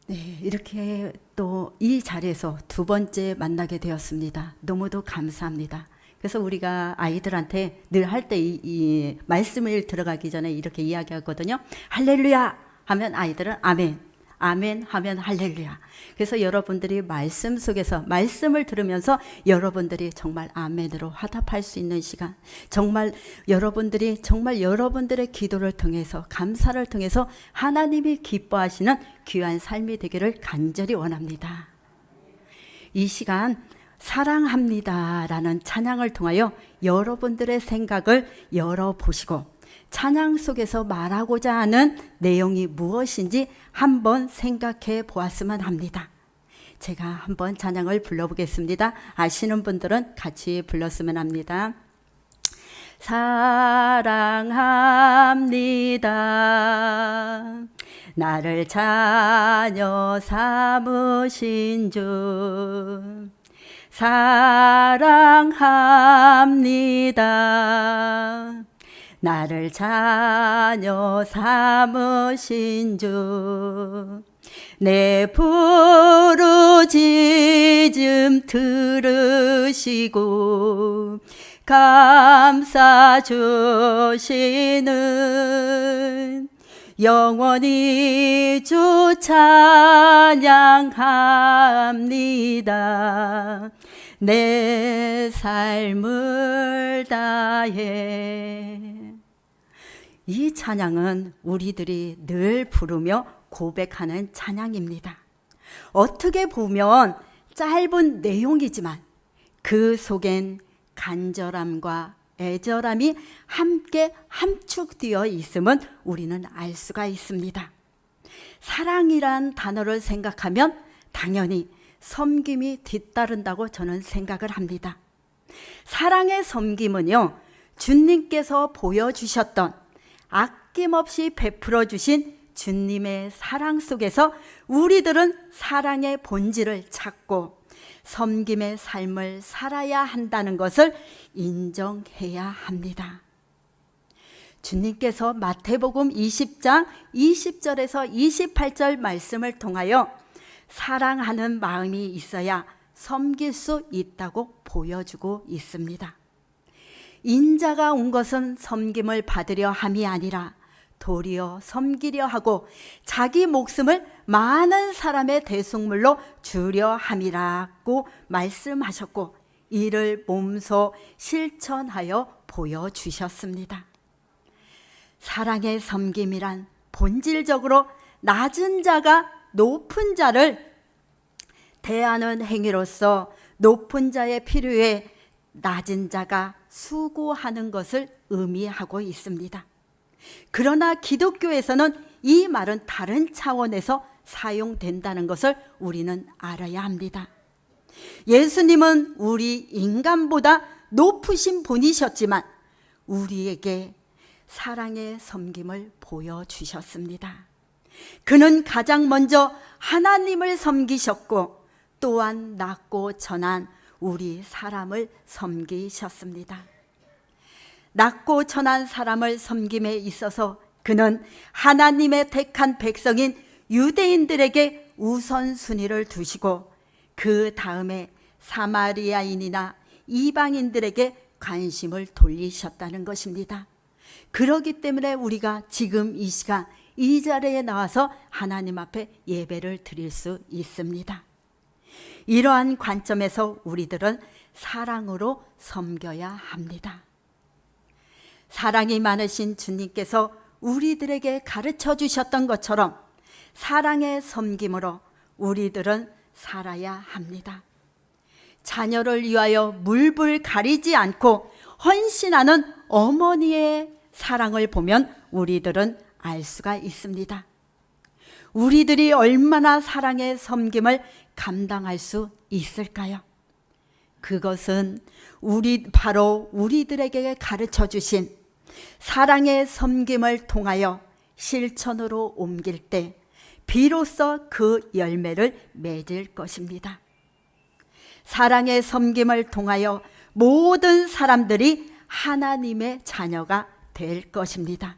네, 이렇게 또 이 자리에서 두 번째 만나게 되었습니다. 너무도 감사합니다. 그래서 우리가 아이들한테 늘 할 때 이 말씀을 들어가기 전에 이렇게 이야기하거든요. 할렐루야 하면 아이들은 아멘, 아멘 하면 할렐루야. 그래서 여러분들이 말씀 속에서 말씀을 들으면서 여러분들이 정말 아멘으로 화답할 수 있는 시간, 정말 여러분들이 정말 여러분들의 기도를 통해서 감사를 통해서 하나님이 기뻐하시는 귀한 삶이 되기를 간절히 원합니다. 이 시간 사랑합니다 라는 찬양을 통하여 여러분들의 생각을 열어보시고 찬양 속에서 말하고자 하는 내용이 무엇인지 한번 생각해 보았으면 합니다. 제가 한번 찬양을 불러보겠습니다. 아시는 분들은 같이 불렀으면 합니다. 사랑합니다. 나를 자녀 삼으신 주 사랑합니다. 나를 자녀 삼으신 주 내 부르짖음 들으시고 감사 주시는 영원히 주 찬양합니다. 내 삶을 다해. 이 찬양은 우리들이 늘 부르며 고백하는 찬양입니다. 어떻게 보면 짧은 내용이지만 그 속엔 간절함과 애절함이 함께 함축되어 있음은 우리는 알 수가 있습니다. 사랑이란 단어를 생각하면 당연히 섬김이 뒤따른다고 저는 생각을 합니다. 사랑의 섬김은요, 주님께서 보여주셨던 아낌없이 베풀어 주신 주님의 사랑 속에서 우리들은 사랑의 본질을 찾고 섬김의 삶을 살아야 한다는 것을 인정해야 합니다. 주님께서 마태복음 20장 20절에서 28절 말씀을 통하여 사랑하는 마음이 있어야 섬길 수 있다고 보여주고 있습니다. 인자가 온 것은 섬김을 받으려 함이 아니라 도리어 섬기려 하고 자기 목숨을 많은 사람의 대속물로 주려 함이라고 말씀하셨고 이를 몸소 실천하여 보여주셨습니다. 사랑의 섬김이란 본질적으로 낮은 자가 높은 자를 대하는 행위로서 높은 자의 필요에 낮은 자가 수고하는 것을 의미하고 있습니다. 그러나 기독교에서는 이 말은 다른 차원에서 사용된다는 것을 우리는 알아야 합니다. 예수님은 우리 인간보다 높으신 분이셨지만 우리에게 사랑의 섬김을 보여주셨습니다. 그는 가장 먼저 하나님을 섬기셨고 또한 낮고 천한 우리 사람을 섬기셨습니다. 낮고 천한 사람을 섬김에 있어서 그는 하나님의 택한 백성인 유대인들에게 우선순위를 두시고 그 다음에 사마리아인이나 이방인들에게 관심을 돌리셨다는 것입니다. 그렇기 때문에 우리가 지금 이 시간 이 자리에 나와서 하나님 앞에 예배를 드릴 수 있습니다. 이러한 관점에서 우리들은 사랑으로 섬겨야 합니다. 사랑이 많으신 주님께서 우리들에게 가르쳐 주셨던 것처럼 사랑의 섬김으로 우리들은 살아야 합니다. 자녀를 위하여 물불 가리지 않고 헌신하는 어머니의 사랑을 보면 우리들은 알 수가 있습니다. 우리들이 얼마나 사랑의 섬김을 감당할 수 있을까요? 그것은 바로 우리들에게 가르쳐 주신 사랑의 섬김을 통하여 실천으로 옮길 때 비로소 그 열매를 맺을 것입니다. 사랑의 섬김을 통하여 모든 사람들이 하나님의 자녀가 될 것입니다.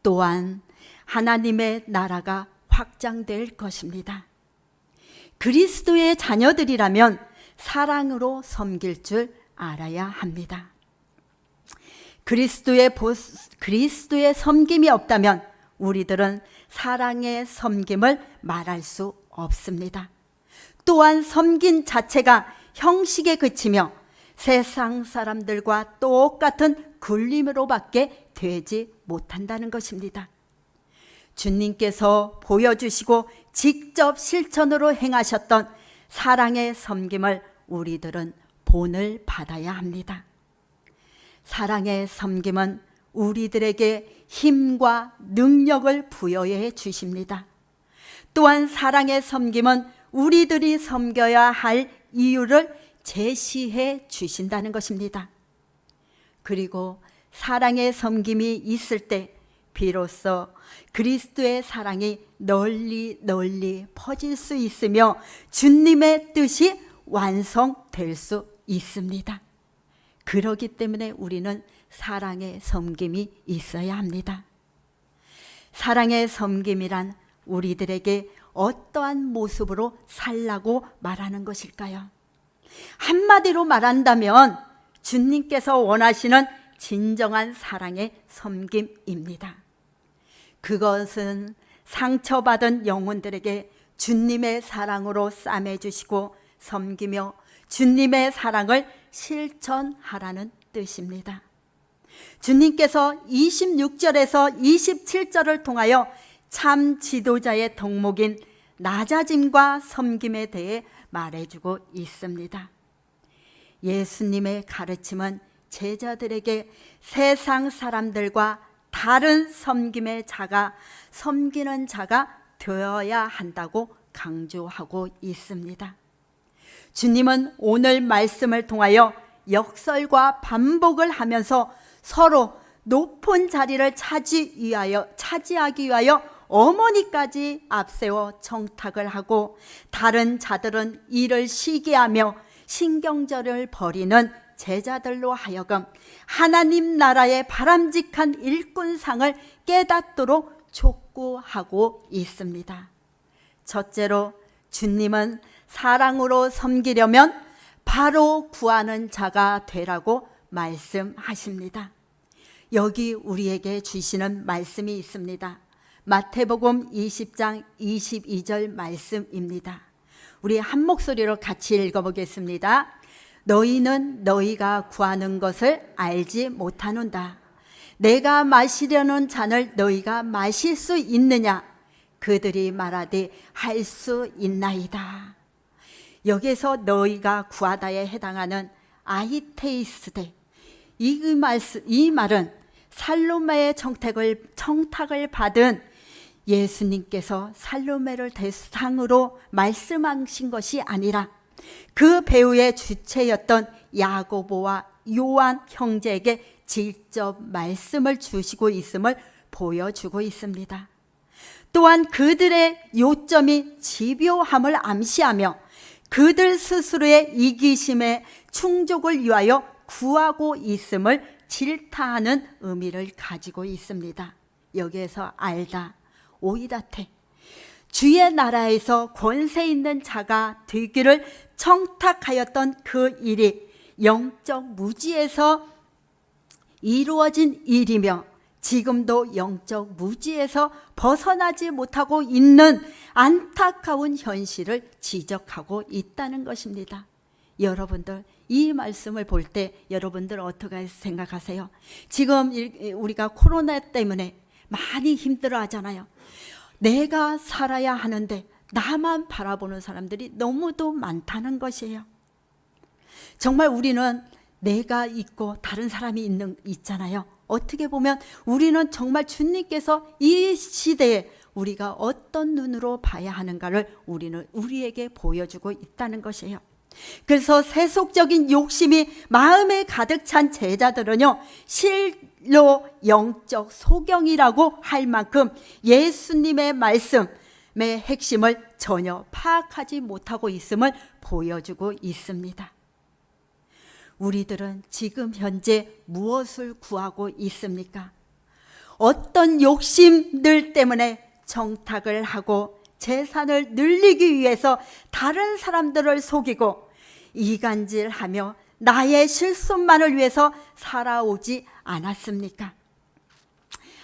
또한 하나님의 나라가 확장될 것입니다. 그리스도의 자녀들이라면 사랑으로 섬길 줄 알아야 합니다. 그리스도의 섬김이 없다면 우리들은 사랑의 섬김을 말할 수 없습니다. 또한 섬긴 자체가 형식에 그치며 세상 사람들과 똑같은 굴림으로밖에 되지 못한다는 것입니다. 주님께서 보여주시고 직접 실천으로 행하셨던 사랑의 섬김을 우리들은 본을 받아야 합니다. 사랑의 섬김은 우리들에게 힘과 능력을 부여해 주십니다. 또한 사랑의 섬김은 우리들이 섬겨야 할 이유를 제시해 주신다는 것입니다. 그리고 사랑의 섬김이 있을 때 비로소 그리스도의 사랑이 널리 퍼질 수 있으며 주님의 뜻이 완성될 수 있습니다. 그렇기 때문에 우리는 사랑의 섬김이 있어야 합니다. 사랑의 섬김이란 우리들에게 어떠한 모습으로 살라고 말하는 것일까요? 한마디로 말한다면 주님께서 원하시는 진정한 사랑의 섬김입니다. 그것은 상처받은 영혼들에게 주님의 사랑으로 싸매주시고 섬기며 주님의 사랑을 실천하라는 뜻입니다. 주님께서 26절에서 27절을 통하여 참 지도자의 덕목인 낮아짐과 섬김에 대해 말해주고 있습니다. 예수님의 가르침은 제자들에게 세상 사람들과 다른 섬기는 자가 되어야 한다고 강조하고 있습니다. 주님은 오늘 말씀을 통하여 역설과 반복을 하면서 서로 높은 자리를 차지하기 위하여 어머니까지 앞세워 청탁을 하고 다른 자들은 이를 시기하며 신경절을 벌이는 제자들로 하여금 하나님 나라의 바람직한 일꾼상을 깨닫도록 촉구하고 있습니다. 첫째로 주님은 사랑으로 섬기려면 바로 구하는 자가 되라고 말씀하십니다. 여기 우리에게 주시는 말씀이 있습니다. 마태복음 20장 22절 말씀입니다. 우리 한 목소리로 같이 읽어보겠습니다. 너희는 너희가 구하는 것을 알지 못하는다. 내가 마시려는 잔을 너희가 마실 수 있느냐? 그들이 말하되 할 수 있나이다. 여기서 너희가 구하다에 해당하는 아이테이스데, 이 말은 살로메의 청탁을 받은 예수님께서 살로메를 대상으로 말씀하신 것이 아니라 그 배우의 주체였던 야고보와 요한 형제에게 직접 말씀을 주시고 있음을 보여주고 있습니다. 또한 그들의 요점이 집요함을 암시하며 그들 스스로의 이기심의 충족을 위하여 구하고 있음을 질타하는 의미를 가지고 있습니다. 여기에서 알다, 오이다테, 주의 나라에서 권세 있는 자가 되기를 청탁하였던 그 일이 영적 무지에서 이루어진 일이며 지금도 영적 무지에서 벗어나지 못하고 있는 안타까운 현실을 지적하고 있다는 것입니다. 여러분들 이 말씀을 볼 때 여러분들 어떻게 생각하세요? 지금 우리가 코로나 때문에 많이 힘들어 하잖아요. 내가 살아야 하는데 나만 바라보는 사람들이 너무도 많다는 것이에요. 정말 우리는 내가 있고 다른 사람이 있잖아요. 어떻게 보면 우리는 정말 주님께서 이 시대에 우리가 어떤 눈으로 봐야 하는가를 우리에게 보여주고 있다는 것이에요. 그래서 세속적인 욕심이 마음에 가득 찬 제자들은요, 실로 영적 소경이라고 할 만큼 예수님의 말씀의 핵심을 전혀 파악하지 못하고 있음을 보여주고 있습니다. 우리들은 지금 현재 무엇을 구하고 있습니까? 어떤 욕심들 때문에 청탁을 하고 재산을 늘리기 위해서 다른 사람들을 속이고 이간질하며 나의 실속만을 위해서 살아오지 않았습니까?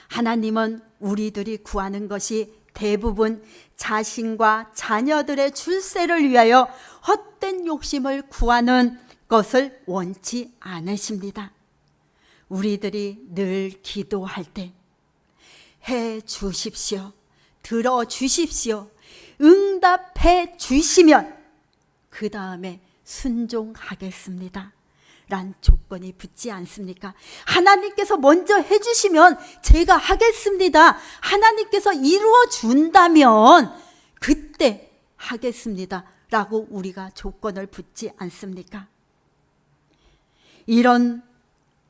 하나님은 우리들이 구하는 것이 대부분 자신과 자녀들의 출세를 위하여 헛된 욕심을 구하는 것을 원치 않으십니다. 우리들이 늘 기도할 때 해 주십시오, 들어 주십시오, 응답해 주시면 그 다음에 순종하겠습니다 란 조건이 붙지 않습니까? 하나님께서 먼저 해주시면 제가 하겠습니다, 하나님께서 이루어 준다면 그때 하겠습니다 라고 우리가 조건을 붙지 않습니까? 이런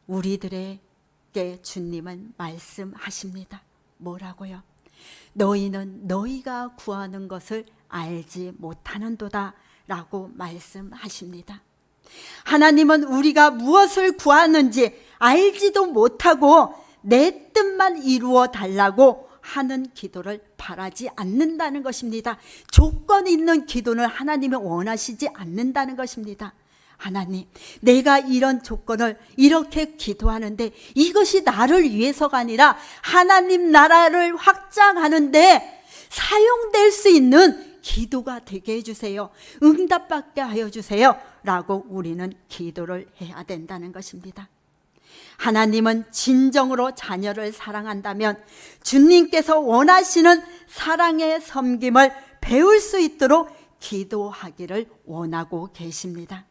우리들에게 주님은 말씀하십니다. 뭐라고요? 너희는 너희가 구하는 것을 알지 못하는도다 라고 말씀하십니다. 하나님은 우리가 무엇을 구하는지 알지도 못하고 내 뜻만 이루어 달라고 하는 기도를 바라지 않는다는 것입니다. 조건 있는 기도는 하나님은 원하시지 않는다는 것입니다. 하나님, 내가 이런 조건을 이렇게 기도하는데 이것이 나를 위해서가 아니라 하나님 나라를 확장하는데 사용될 수 있는 기도가 되게 해주세요, 응답받게 하여 주세요 라고 우리는 기도를 해야 된다는 것입니다. 하나님은 진정으로 자녀를 사랑한다면 주님께서 원하시는 사랑의 섬김을 배울 수 있도록 기도하기를 원하고 계십니다.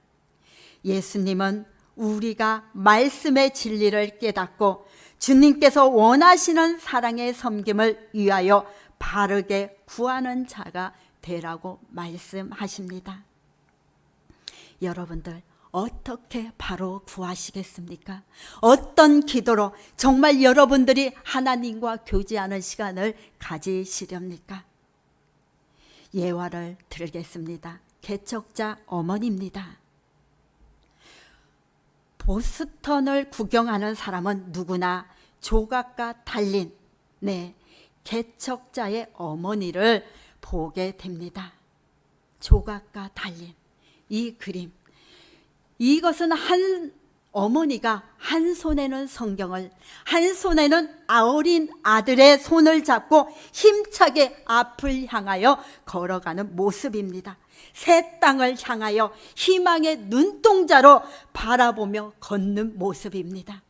예수님은 우리가 말씀의 진리를 깨닫고 주님께서 원하시는 사랑의 섬김을 위하여 바르게 구하는 자가 되라고 말씀하십니다. 여러분들 어떻게 바로 구하시겠습니까? 어떤 기도로 정말 여러분들이 하나님과 교제하는 시간을 가지시렵니까? 예화를 들겠습니다. 개척자 어머니입니다. 보스턴을 구경하는 사람은 누구나 조각과 달린 개척자의 어머니를 보게 됩니다. 조각과 달린 이 그림, 이것은 한 어머니가 한 손에는 성경을, 한 손에는 어린 아들의 손을 잡고 힘차게 앞을 향하여 걸어가는 모습입니다. 새 땅을 향하여 희망의 눈동자로 바라보며 걷는 모습입니다.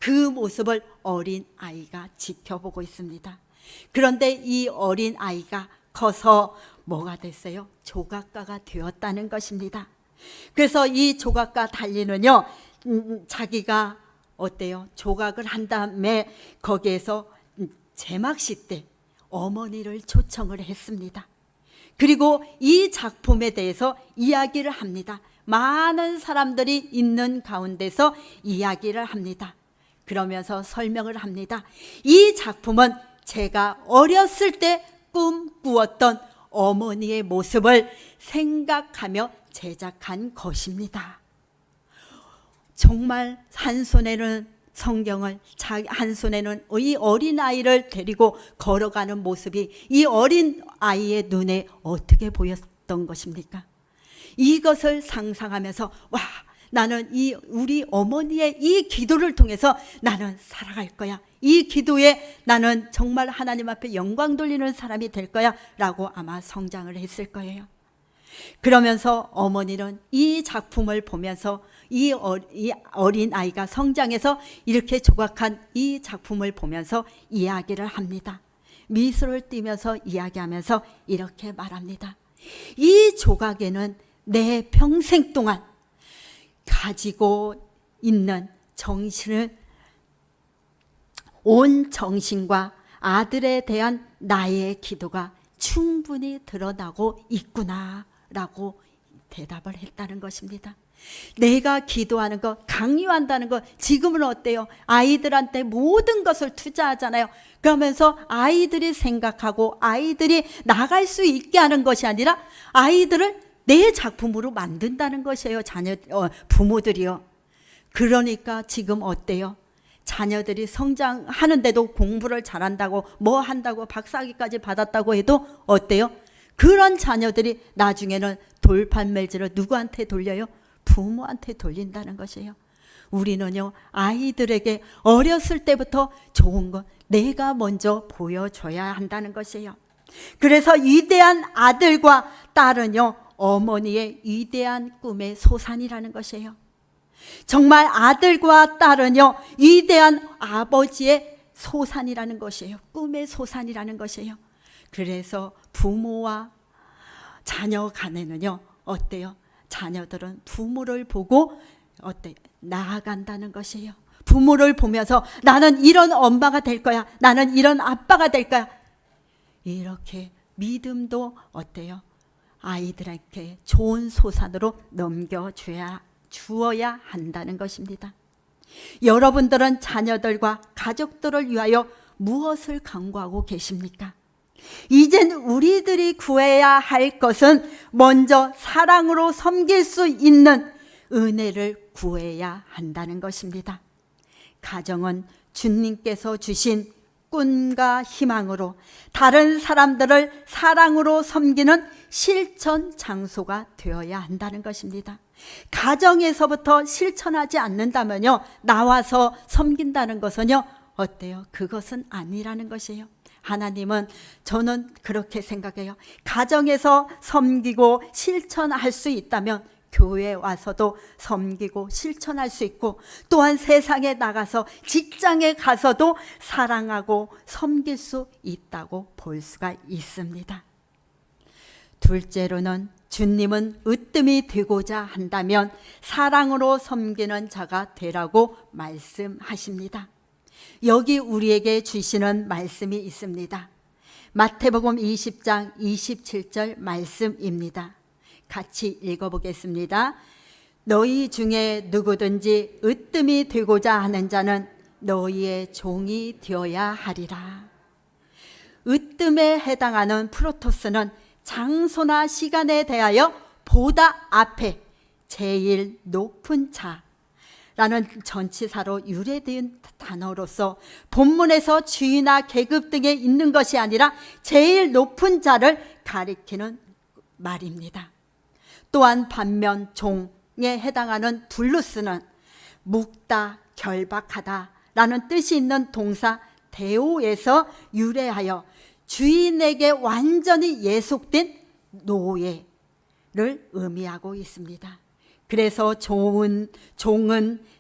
그 모습을 어린 아이가 지켜보고 있습니다. 그런데 이 어린 아이가 커서 뭐가 됐어요? 조각가가 되었다는 것입니다. 그래서 이 조각가 달리는요, 자기가 어때요? 조각을 한 다음에 거기에서 제막시 때 어머니를 초청을 했습니다. 그리고 이 작품에 대해서 이야기를 합니다. 많은 사람들이 있는 가운데서 이야기를 합니다. 그러면서 설명을 합니다. 이 작품은 제가 어렸을 때 꿈꾸었던 어머니의 모습을 생각하며 제작한 것입니다. 정말 한 손에는 성경을, 한 손에는 이 어린아이를 데리고 걸어가는 모습이 이 어린아이의 눈에 어떻게 보였던 것입니까? 이것을 상상하면서 와, 나는 우리 어머니의 이 기도를 통해서 나는 살아갈 거야, 이 기도에 나는 정말 하나님 앞에 영광 돌리는 사람이 될 거야 라고 아마 성장을 했을 거예요. 그러면서 어머니는 이 작품을 보면서 이 어린 아이가 성장해서 이렇게 조각한 이 작품을 보면서 이야기를 합니다. 미소를 띠면서 이야기하면서 이렇게 말합니다. 이 조각에는 내 평생 동안 가지고 있는 정신을, 온 정신과 아들에 대한 나의 기도가 충분히 드러나고 있구나 라고 대답을 했다는 것입니다. 내가 기도하는 것, 강요한다는 것, 지금은 어때요? 아이들한테 모든 것을 투자하잖아요. 그러면서 아이들이 생각하고 아이들이 나갈 수 있게 하는 것이 아니라 아이들을 내 작품으로 만든다는 것이에요. 부모들이요. 그러니까 지금 어때요? 자녀들이 성장하는데도 공부를 잘한다고 뭐 한다고 박사학위까지 받았다고 해도 어때요? 그런 자녀들이 나중에는 돌팔매질을 누구한테 돌려요? 부모한테 돌린다는 것이에요. 우리는요, 아이들에게 어렸을 때부터 좋은 것 내가 먼저 보여줘야 한다는 것이에요. 그래서 위대한 아들과 딸은요, 어머니의 위대한 꿈의 소산이라는 것이에요. 정말 아들과 딸은요, 위대한 아버지의 소산이라는 것이에요. 꿈의 소산이라는 것이에요. 그래서 부모와 자녀 간에는요, 어때요? 자녀들은 부모를 보고 나아간다는 것이에요. 부모를 보면서 나는 이런 엄마가 될 거야. 나는 이런 아빠가 될 거야. 이렇게 믿음도 어때요? 아이들에게 좋은 소산으로 주어야 한다는 것입니다. 여러분들은 자녀들과 가족들을 위하여 무엇을 강구하고 계십니까? 이젠 우리들이 구해야 할 것은 먼저 사랑으로 섬길 수 있는 은혜를 구해야 한다는 것입니다. 가정은 주님께서 주신 꿈과 희망으로 다른 사람들을 사랑으로 섬기는 실천 장소가 되어야 한다는 것입니다. 가정에서부터 실천하지 않는다면요, 나와서 섬긴다는 것은요, 어때요? 그것은 아니라는 것이에요. 하나님은, 저는 그렇게 생각해요. 가정에서 섬기고 실천할 수 있다면 교회에 와서도 섬기고 실천할 수 있고, 또한 세상에 나가서 직장에 가서도 사랑하고 섬길 수 있다고 볼 수가 있습니다. 둘째로는, 주님은 으뜸이 되고자 한다면 사랑으로 섬기는 자가 되라고 말씀하십니다. 여기 우리에게 주시는 말씀이 있습니다. 마태복음 20장 27절 말씀입니다. 같이 읽어보겠습니다. 너희 중에 누구든지 으뜸이 되고자 하는 자는 너희의 종이 되어야 하리라. 으뜸에 해당하는 프로토스는 장소나 시간에 대하여 보다 앞에 제일 높은 자라는 전치사로 유래된 단어로서 본문에서 주의나 계급 등에 있는 것이 아니라 제일 높은 자를 가리키는 말입니다. 또한 반면 종에 해당하는 둘루스는 묵다, 결박하다 라는 뜻이 있는 동사 데오에서 유래하여 주인에게 완전히 예속된 노예를 의미하고 있습니다. 그래서 종은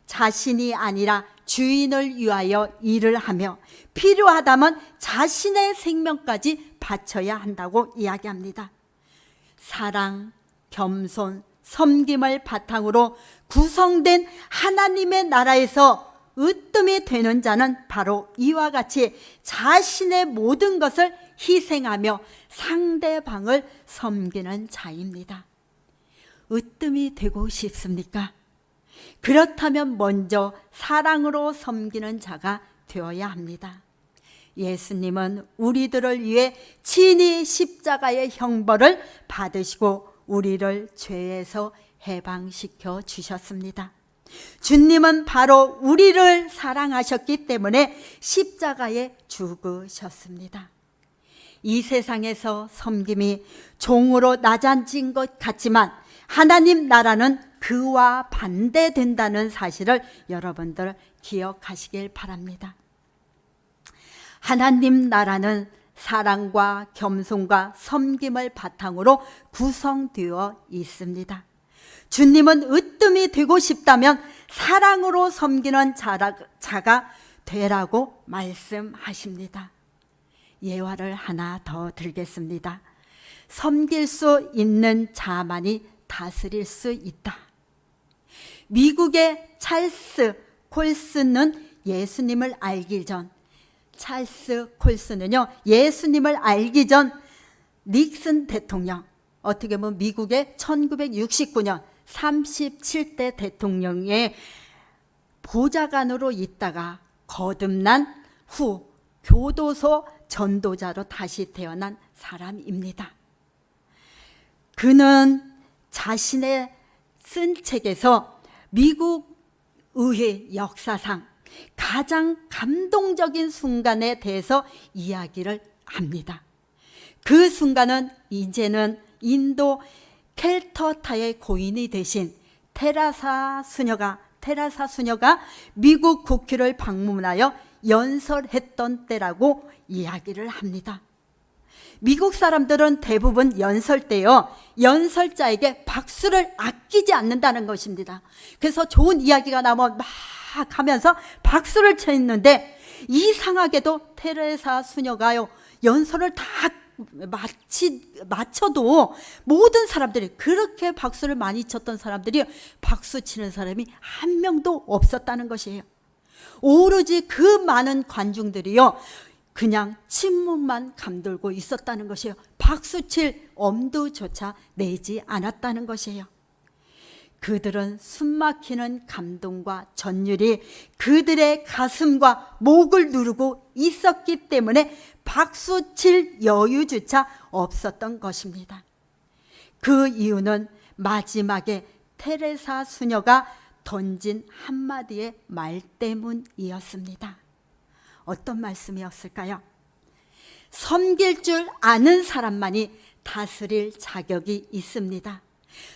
자신이 아니라 주인을 위하여 일을 하며 필요하다면 자신의 생명까지 바쳐야 한다고 이야기합니다. 사랑, 겸손, 섬김을 바탕으로 구성된 하나님의 나라에서 으뜸이 되는 자는 바로 이와 같이 자신의 모든 것을 희생하며 상대방을 섬기는 자입니다. 으뜸이 되고 싶습니까? 그렇다면 먼저 사랑으로 섬기는 자가 되어야 합니다. 예수님은 우리들을 위해 친히 십자가의 형벌을 받으시고 우리를 죄에서 해방시켜 주셨습니다. 주님은 바로 우리를 사랑하셨기 때문에 십자가에 죽으셨습니다. 이 세상에서 섬김이 종으로 낮아진 것 같지만 하나님 나라는 그와 반대된다는 사실을 여러분들 기억하시길 바랍니다. 하나님 나라는 사랑과 겸손과 섬김을 바탕으로 구성되어 있습니다. 주님은 으뜸이 되고 싶다면 사랑으로 섬기는 자가 되라고 말씀하십니다. 예화를 하나 더 들겠습니다. 섬길 수 있는 자만이 다스릴 수 있다. 미국의 찰스 콜슨은 예수님을 알기 전, 찰스 콜슨은요, 예수님을 알기 전 닉슨 대통령, 어떻게 보면 미국의 1969년 37대 대통령의 보좌관으로 있다가 거듭난 후 교도소 전도자로 다시 태어난 사람입니다. 그는 자신의 쓴 책에서 미국 의회 역사상 가장 감동적인 순간에 대해서 이야기를 합니다. 그 순간은 이제는 인도 캘커타의 고인이 되신 테레사 수녀가 미국 국회를 방문하여 연설했던 때라고 이야기를 합니다. 미국 사람들은 대부분 연설 때요, 연설자에게 박수를 아끼지 않는다는 것입니다. 그래서 좋은 이야기가 나오면 막 하면서 박수를 쳤는데, 이상하게도 테레사 수녀가요, 연설을 다 마쳐도 모든 사람들이, 그렇게 박수를 많이 쳤던 사람들이 박수 치는 사람이 한 명도 없었다는 것이에요. 오로지 그 많은 관중들이요, 그냥 침묵만 감돌고 있었다는 것이에요. 박수칠 엄두조차 내지 않았다는 것이에요. 그들은 숨막히는 감동과 전율이 그들의 가슴과 목을 누르고 있었기 때문에 박수칠 여유조차 없었던 것입니다. 그 이유는 마지막에 테레사 수녀가 던진 한마디의 말 때문이었습니다. 어떤 말씀이었을까요? 섬길 줄 아는 사람만이 다스릴 자격이 있습니다.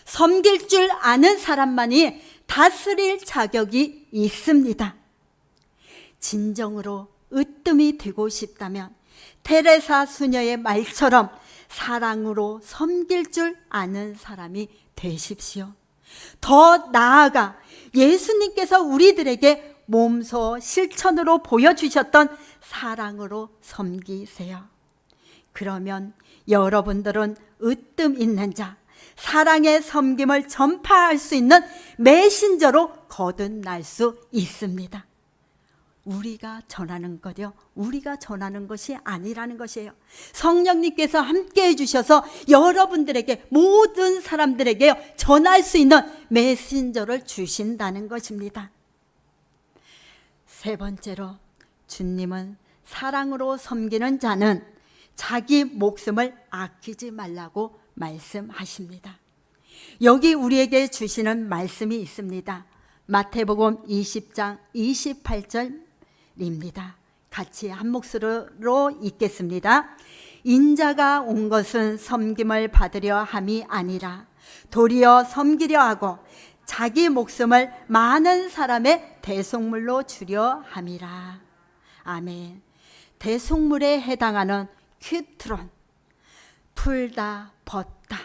섬길 줄 아는 사람만이 다스릴 자격이 있습니다. 진정으로 으뜸이 되고 싶다면 테레사 수녀의 말처럼 사랑으로 섬길 줄 아는 사람이 되십시오. 더 나아가 예수님께서 우리들에게 몸소 실천으로 보여주셨던 사랑으로 섬기세요. 그러면 여러분들은 으뜸 있는 자, 사랑의 섬김을 전파할 수 있는 메신저로 거듭날 수 있습니다. 우리가 전하는 거요, 우리가 전하는 것이 아니라는 것이에요. 성령님께서 함께 해주셔서 여러분들에게, 모든 사람들에게 전할 수 있는 메신저를 주신다는 것입니다. 세 번째로, 주님은 사랑으로 섬기는 자는 자기 목숨을 아끼지 말라고 말씀하십니다. 여기 우리에게 주시는 말씀이 있습니다. 마태복음 20장 28절입니다. 같이 한 목소리로 읽겠습니다. 인자가 온 것은 섬김을 받으려 함이 아니라 도리어 섬기려 하고 자기 목숨을 많은 사람의 대속물로 주려 함이라. 아멘. 대속물에 해당하는 퀴트론, 풀다, 벗다,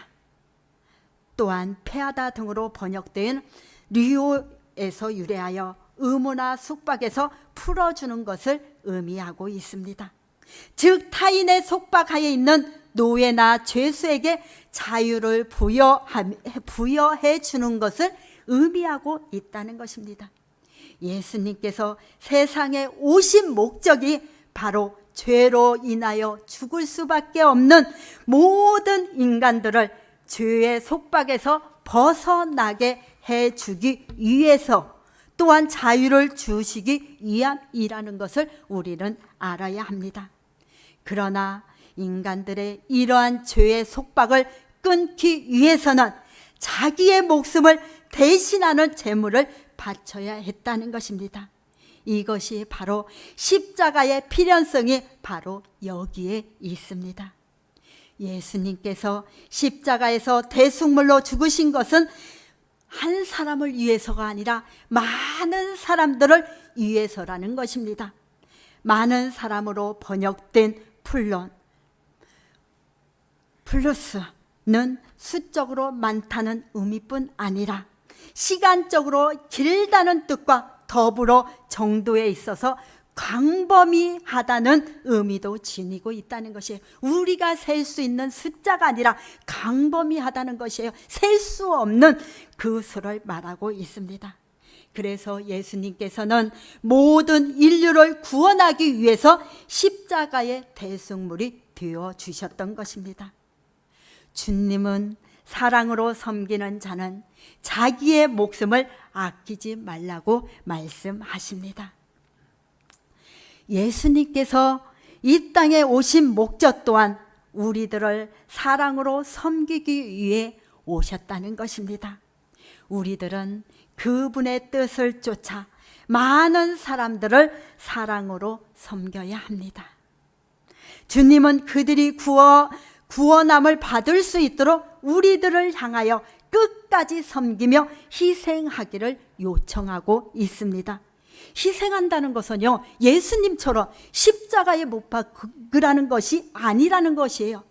또한 패하다 등으로 번역된 류에서 유래하여 의무나 숙박에서 풀어주는 것을 의미하고 있습니다. 즉 타인의 속박하에 있는 노예나 죄수에게 자유를 부여해 주는 것을 의미하고 있다는 것입니다. 예수님께서 세상에 오신 목적이 바로 죄로 인하여 죽을 수밖에 없는 모든 인간들을 죄의 속박에서 벗어나게 해주기 위해서, 또한 자유를 주시기 위함이라는 것을 우리는 알아야 합니다. 그러나 인간들의 이러한 죄의 속박을 끊기 위해서는 자기의 목숨을 대신하는 제물을 바쳐야 했다는 것입니다. 이것이 바로 십자가의 필연성이 바로 여기에 있습니다. 예수님께서 십자가에서 대속물로 죽으신 것은 한 사람을 위해서가 아니라 많은 사람들을 위해서라는 것입니다. 많은 사람으로 번역된 플러스는 수적으로 많다는 의미뿐 아니라 시간적으로 길다는 뜻과 더불어 정도에 있어서 광범위하다는 의미도 지니고 있다는 것이에요. 우리가 셀 수 있는 숫자가 아니라 광범위하다는 것이에요. 셀 수 없는 그 수를 말하고 있습니다. 그래서 예수님께서는 모든 인류를 구원하기 위해서 십자가의 대속물이 되어 주셨던 것입니다. 주님은 사랑으로 섬기는 자는 자기의 목숨을 아끼지 말라고 말씀하십니다. 예수님께서 이 땅에 오신 목적 또한 우리들을 사랑으로 섬기기 위해 오셨다는 것입니다. 우리들은 그분의 뜻을 쫓아 많은 사람들을 사랑으로 섬겨야 합니다. 주님은 그들이 구원함을 받을 수 있도록 우리들을 향하여 끝까지 섬기며 희생하기를 요청하고 있습니다. 희생한다는 것은요, 예수님처럼 십자가에 못 박으라는 것이 아니라는 것이에요.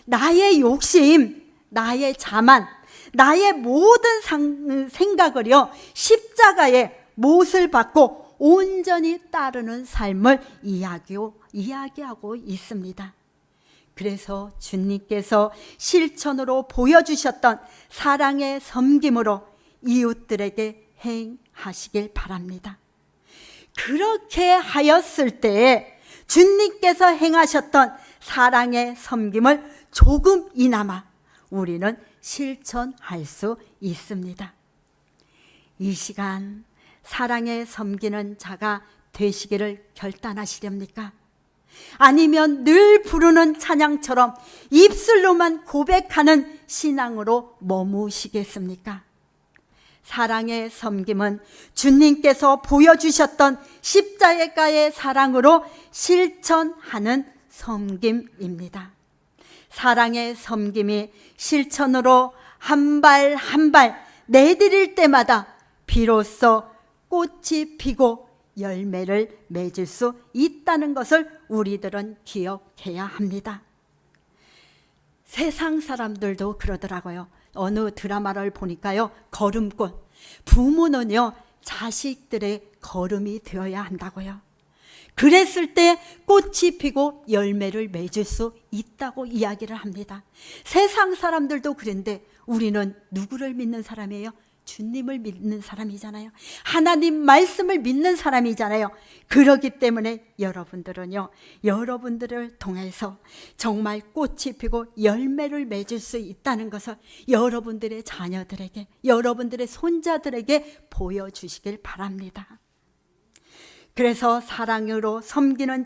나의 욕심, 나의 자만, 나의 모든 생각을요, 십자가에 못을 받고 온전히 따르는 삶을 이야기하고 있습니다. 그래서 주님께서 실천으로 보여주셨던 사랑의 섬김으로 이웃들에게 행하시길 바랍니다. 그렇게 하였을 때 주님께서 행하셨던 사랑의 섬김을 조금이나마 우리는 실천할 수 있습니다. 이 시간 사랑에 섬기는 자가 되시기를 결단하시렵니까? 아니면 늘 부르는 찬양처럼 입술로만 고백하는 신앙으로 머무시겠습니까? 사랑의 섬김은 주님께서 보여주셨던 십자가의 사랑으로 실천하는 섬김입니다. 사랑의 섬김이 실천으로 한 발 한 발 내디딜 때마다 비로소 꽃이 피고 열매를 맺을 수 있다는 것을 우리들은 기억해야 합니다. 세상 사람들도 그러더라고요. 어느 드라마를 보니까요, 걸음꽃. 부모는요, 자식들의 걸음이 되어야 한다고요. 그랬을 때 꽃이 피고 열매를 맺을 수 있다고 이야기를 합니다. 세상 사람들도 그런데 우리는 누구를 믿는 사람이에요? 주님을 믿는 사람이잖아요. 하나님 말씀을 믿는 사람이잖아요. 그렇기 때문에 여러분들은요, 여러분들을 통해서 정말 꽃이 피고 열매를 맺을 수 있다는 것을 여러분들의 자녀들에게, 여러분들의 손자들에게 보여주시길 바랍니다. 그래서 사랑으로 섬기는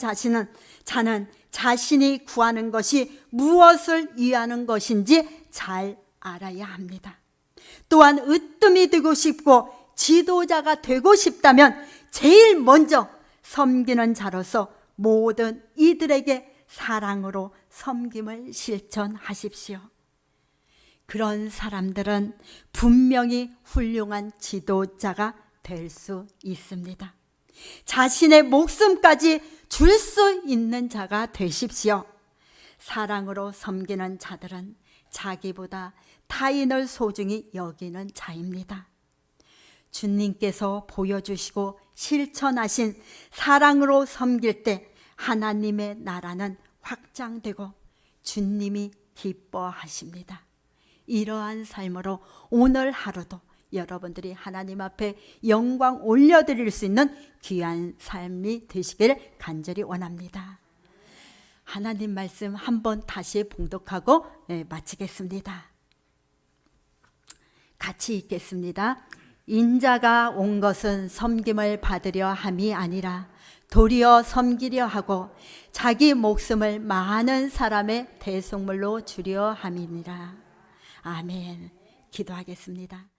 자는 자신이 구하는 것이 무엇을 위하는 것인지 잘 알아야 합니다. 또한 으뜸이 되고 싶고 지도자가 되고 싶다면 제일 먼저 섬기는 자로서 모든 이들에게 사랑으로 섬김을 실천하십시오. 그런 사람들은 분명히 훌륭한 지도자가 될 수 있습니다. 자신의 목숨까지 줄 수 있는 자가 되십시오. 사랑으로 섬기는 자들은 자기보다 타인을 소중히 여기는 자입니다. 주님께서 보여주시고 실천하신 사랑으로 섬길 때 하나님의 나라는 확장되고 주님이 기뻐하십니다. 이러한 삶으로 오늘 하루도 여러분들이 하나님 앞에 영광 올려드릴 수 있는 귀한 삶이 되시길 간절히 원합니다. 하나님 말씀 한번 다시 봉독하고 마치겠습니다. 같이 읽겠습니다. 인자가 온 것은 섬김을 받으려 함이 아니라 도리어 섬기려 하고 자기 목숨을 많은 사람의 대속물로 주려 함이니라. 아멘. 기도하겠습니다.